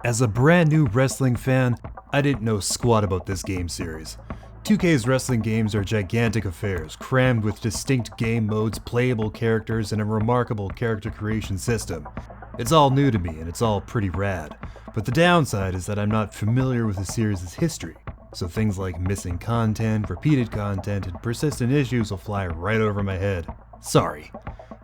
As a brand new wrestling fan, I didn't know squat about this game series. 2K's wrestling games are gigantic affairs, crammed with distinct game modes, playable characters, and a remarkable character creation system. It's all new to me, and it's all pretty rad. But the downside is that I'm not familiar with the series' history, so things like missing content, repeated content, and persistent issues will fly right over my head. Sorry.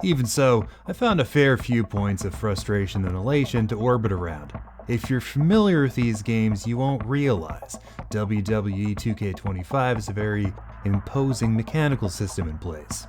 Even so, I found a fair few points of frustration and elation to orbit around. If you're familiar with these games, you won't realize WWE 2K25 is a very imposing mechanical system in place.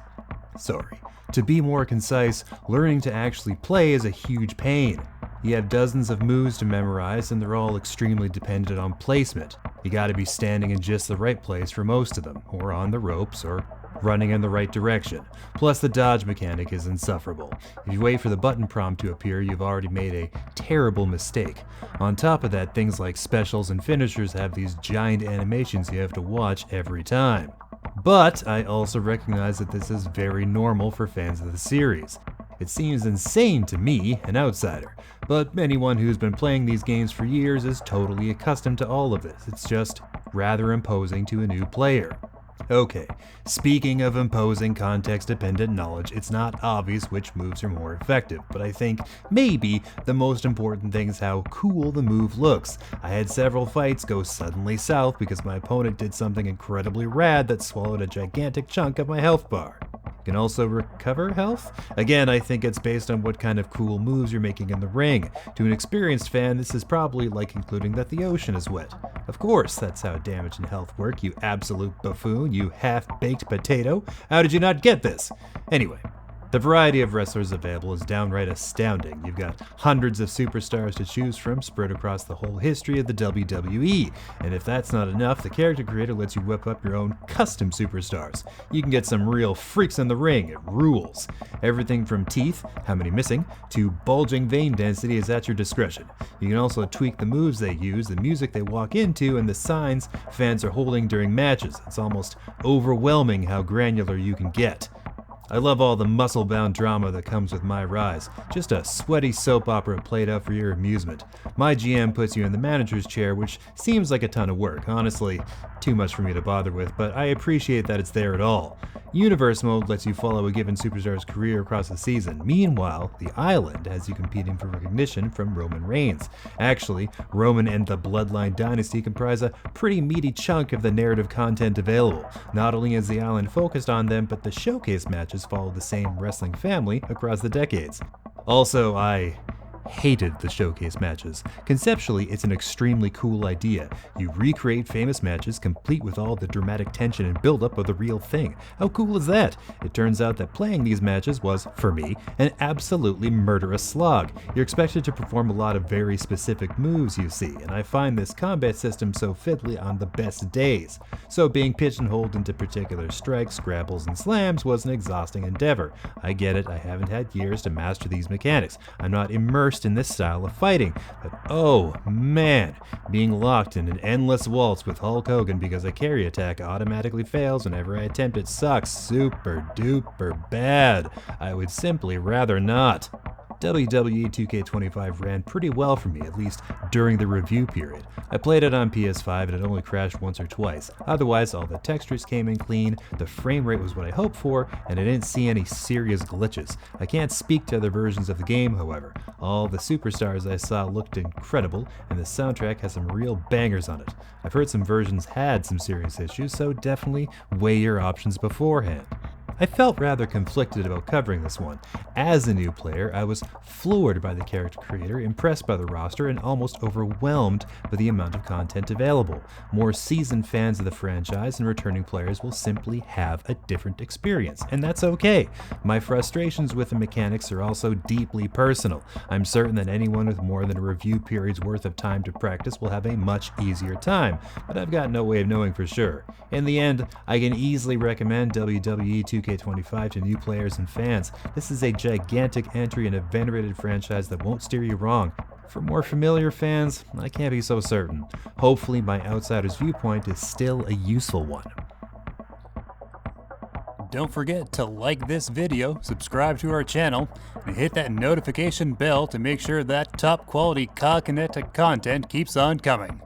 Sorry. To be more concise, learning to actually play is a huge pain. You have dozens of moves to memorize, and they're all extremely dependent on placement. You gotta be standing in just the right place for most of them, or on the ropes, or running in the right direction. Plus the dodge mechanic is insufferable. If you wait for the button prompt to appear, you've already made a terrible mistake. On top of that, things like specials and finishers have these giant animations you have to watch every time. But I also recognize that this is very normal for fans of the series. It seems insane to me, an outsider, but anyone who's been playing these games for years is totally accustomed to all of this. It's just rather imposing to a new player. Okay, speaking of imposing context-dependent knowledge, it's not obvious which moves are more effective, but I think maybe the most important thing is how cool the move looks. I had several fights go suddenly south because my opponent did something incredibly rad that swallowed a gigantic chunk of my health bar. You can also recover health? Again, I think it's based on what kind of cool moves you're making in the ring. To an experienced fan, this is probably like concluding that the ocean is wet. Of course, that's how damage and health work, you absolute buffoon, you half-baked potato. How did you not get this? Anyway, the variety of wrestlers available is downright astounding. You've got hundreds of superstars to choose from spread across the whole history of the WWE. And if that's not enough, the character creator lets you whip up your own custom superstars. You can get some real freaks in the ring, it rules. Everything from teeth, how many missing, to bulging vein density is at your discretion. You can also tweak the moves they use, the music they walk into, and the signs fans are holding during matches. It's almost overwhelming how granular you can get. I love all the muscle-bound drama that comes with my rise. Just a sweaty soap opera played out for your amusement. My GM puts you in the manager's chair, which seems like a ton of work. Honestly, too much for me to bother with, but I appreciate that it's there at all. Universe mode lets you follow a given superstar's career across the season. Meanwhile, the island has you competing for recognition from Roman Reigns. Actually, Roman and the Bloodline dynasty comprise a pretty meaty chunk of the narrative content available. Not only is the island focused on them, but the showcase matches follow the same wrestling family across the decades. Also, I hated the showcase matches. Conceptually, it's an extremely cool idea. You recreate famous matches complete with all the dramatic tension and build-up of the real thing. How cool is that? It turns out that playing these matches was, for me, an absolutely murderous slog. You're expected to perform a lot of very specific moves, you see, and I find this combat system so fiddly on the best days. So being pigeonholed into particular strikes, grapbles, and slams was an exhausting endeavor. I get it, I haven't had years to master these mechanics. I'm not immersed in this style of fighting, but oh man, being locked in an endless waltz with Hulk Hogan because a carry attack automatically fails whenever I attempt it sucks super duper bad. I would simply rather not. WWE 2K25 ran pretty well for me, at least during the review period. I played it on PS5 and it only crashed once or twice. Otherwise, all the textures came in clean, the frame rate was what I hoped for, and I didn't see any serious glitches. I can't speak to other versions of the game, however. All the superstars I saw looked incredible, and the soundtrack has some real bangers on it. I've heard some versions had some serious issues, so definitely weigh your options beforehand. I felt rather conflicted about covering this one. As a new player, I was floored by the character creator, impressed by the roster, and almost overwhelmed by the amount of content available. More seasoned fans of the franchise and returning players will simply have a different experience, and that's okay. My frustrations with the mechanics are also deeply personal. I'm certain that anyone with more than a review period's worth of time to practice will have a much easier time, but I've got no way of knowing for sure. In the end, I can easily recommend WWE 2K25 to new players and fans. This is a gigantic entry in a venerated franchise that won't steer you wrong. For more familiar fans, I can't be so certain. Hopefully my outsider's viewpoint is still a useful one. Don't forget to like this video, subscribe to our channel, and hit that notification bell to make sure that top quality COGconnected content keeps on coming.